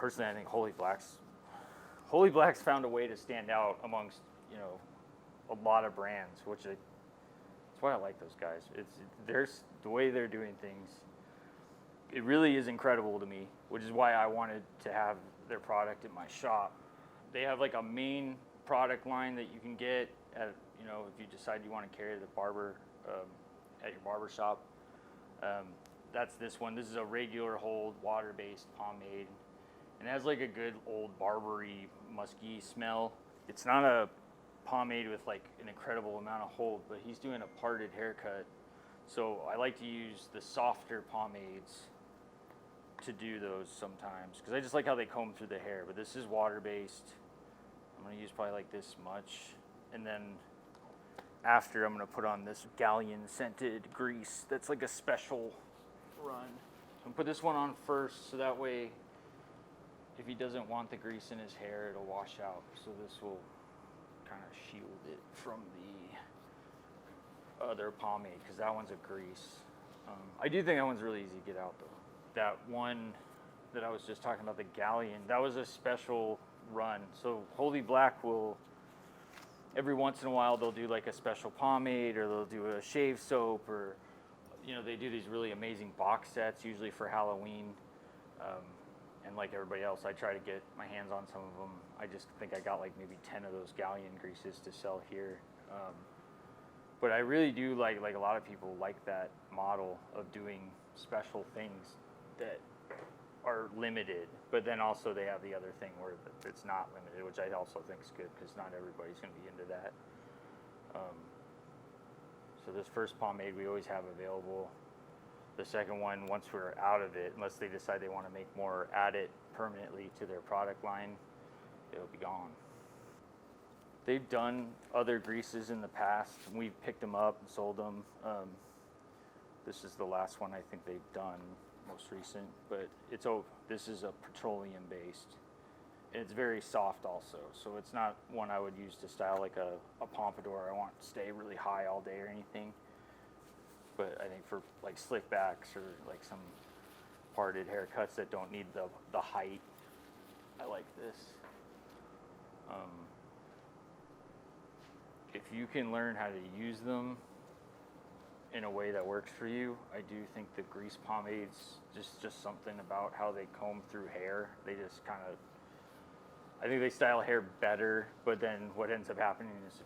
personally, I think Holy Black's found a way to stand out amongst, you know, a lot of brands, which that's why I like those guys. There's the way they're doing things. It really is incredible to me, which is why I wanted to have their product at my shop. They have like a main product line that you can get at, you know, if you decide you want to carry the barber at your barber shop. That's this one. This is a regular hold water-based pomade, and it has like a good old barbery musky smell. It's not a pomade with like an incredible amount of hold, but he's doing a parted haircut, so I like to use the softer pomades to do those sometimes because I just like how they comb through the hair. But this is water-based. I'm going to use probably like this much, and then after I'm going to put on this Galleon scented grease that's like a special run. I'm put this one on first, so that way if he doesn't want the grease in his hair, it'll wash out. So this will kind of shield it from the other pomade because that one's a grease. I do think that one's really easy to get out though. That one that I was just talking about, the Galleon, that was a special run. So Holy Black will, every once in a while, they'll do like a special pomade, or they'll do a shave soap, or, you know, they do these really amazing box sets, usually for Halloween. And like everybody else, I try to get my hands on some of them. I just think I got like maybe 10 of those Galleon greases to sell here. But I really do like a lot of people like that model of doing special things that are limited, but then also they have the other thing where it's not limited, which I also think is good because not everybody's going to be into that. So this first pomade we always have available. The second one, once we're out of it, unless they decide they want to make more, add it permanently to their product line, it'll be gone. They've done other greases in the past, and we've picked them up and sold them. This is the last one I think they've done, most recent, but this is a petroleum based, and it's very soft also, so it's not one I would use to style like a pompadour. I want to stay really high all day or anything, but I think for like slick backs or like some parted haircuts that don't need the height, I like this. If you can learn how to use them in a way that works for you, I do think the grease pomades, just something about how they comb through hair. They just kind of, I think they style hair better, but then what ends up happening is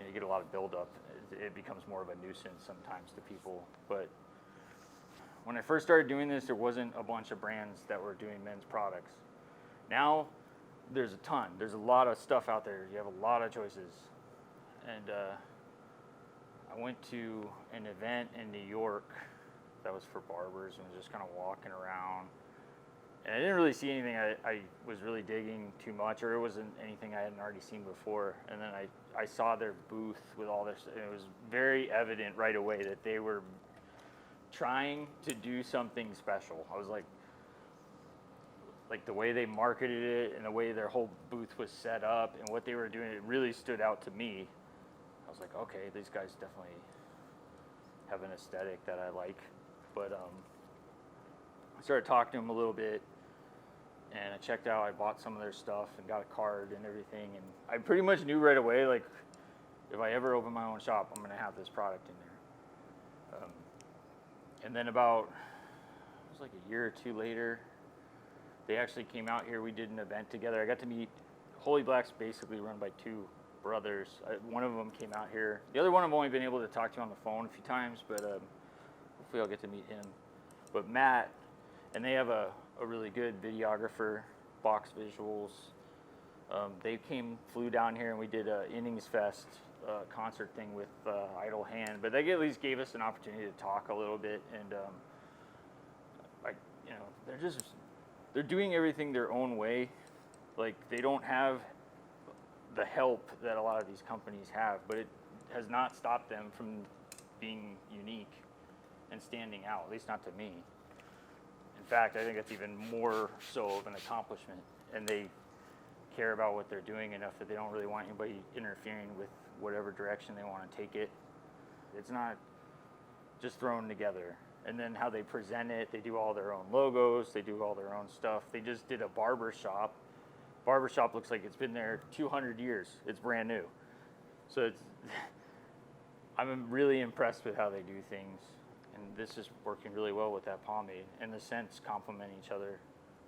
if you get a lot of buildup, it becomes more of a nuisance sometimes to people. But when I first started doing this, there wasn't a bunch of brands that were doing men's products. Now there's a ton. There's a lot of stuff out there. You have a lot of choices. And I went to an event in New York that was for barbers, and was just kind of walking around. And I didn't really see anything I was really digging too much, or it wasn't anything I hadn't already seen before. And then I saw their booth with all this, and it was very evident right away that they were trying to do something special. I was like the way they marketed it and the way their whole booth was set up and what they were doing, it really stood out to me. I was like, okay, these guys definitely have an aesthetic that I like. But I started talking to them a little bit, and I checked out, I bought some of their stuff and got a card and everything, and I pretty much knew right away, like, if I ever open my own shop, I'm gonna have this product in there. And then about, it was like a year or two later, they actually came out here, we did an event together. I got to meet, Holy Black's basically run by two brothers. One of them came out here. The other one I've only been able to talk to on the phone a few times, but hopefully I'll get to meet him. But Matt, and they have a really good videographer, Box Visuals. They flew down here, and we did a Innings Fest concert thing with Idle Hand. But they at least gave us an opportunity to talk a little bit, and they're doing everything their own way. Like, they don't have the help that a lot of these companies have, but it has not stopped them from being unique and standing out, at least not to me. In fact, I think it's even more so of an accomplishment, and they care about what they're doing enough that they don't really want anybody interfering with whatever direction they want to take it. It's not just thrown together. and then how they present it. They do all their own logos. They do all their own stuff. They just did a barber shop. Barber shop looks like it's been there 200 years. It's brand new. So it's, I'm really impressed with how they do things. And this is working really well with that pomade. And the scents complement each other.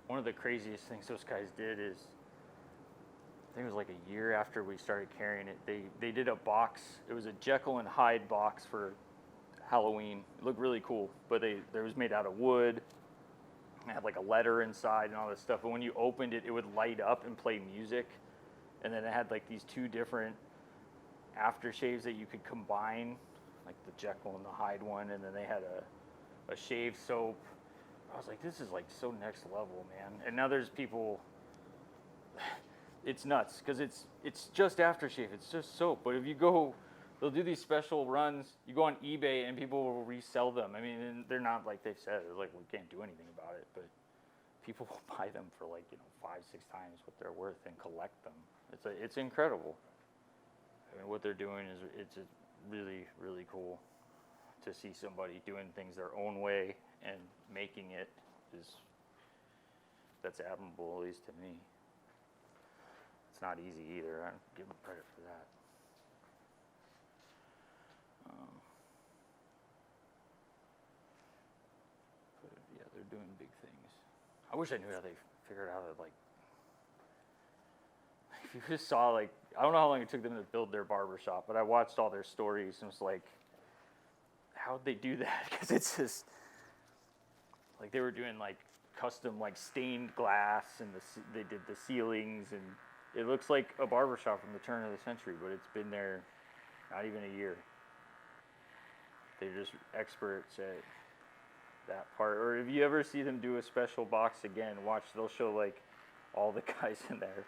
One of the craziest things those guys did is, I think it was like a year after we started carrying it, they did a box. It was a Jekyll and Hyde box for Halloween. It looked really cool, but it was made out of wood. It had like a letter inside and all this stuff. And when you opened it, it would light up and play music. And then it had like these two different aftershaves that you could combine, like the Jekyll and the Hyde one. And then they had a shave soap. I was like, this is like so next level, man. And now there's people, it's nuts because it's just aftershave. It's just soap. But if you go, they'll do these special runs. You go on eBay and people will resell them. I mean, and they're not like they've said. They're like, we can't do anything about it. But people will buy them for like 5-6 times what they're worth and collect them. It's incredible. I mean, what they're doing is it's really, really cool to see somebody doing things their own way and making it that's admirable, at least to me. It's not easy either. I don't give them credit for that. But yeah, they're doing big things. I wish I knew how they figured out how to if you just saw I don't know how long it took them to build their barber shop, but I watched all their stories and was like, how'd they do that? Because it's just they were doing custom stained glass, and they did the ceilings, and it looks like a barber shop from the turn of the century, but it's been there not even a year. They're just experts at that part. Or if you ever see them do a special box again, watch, they'll show all the guys in there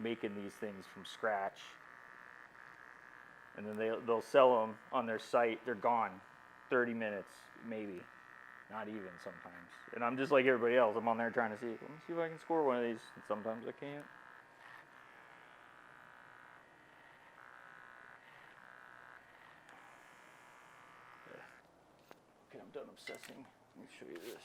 making these things from scratch, and then they'll sell them on their site. They're gone 30 minutes maybe, not even sometimes. And I'm just like everybody else. I'm on there trying to see, let me see if I can score one of these, and sometimes I can't. Okay, I'm done obsessing. Let me show you this.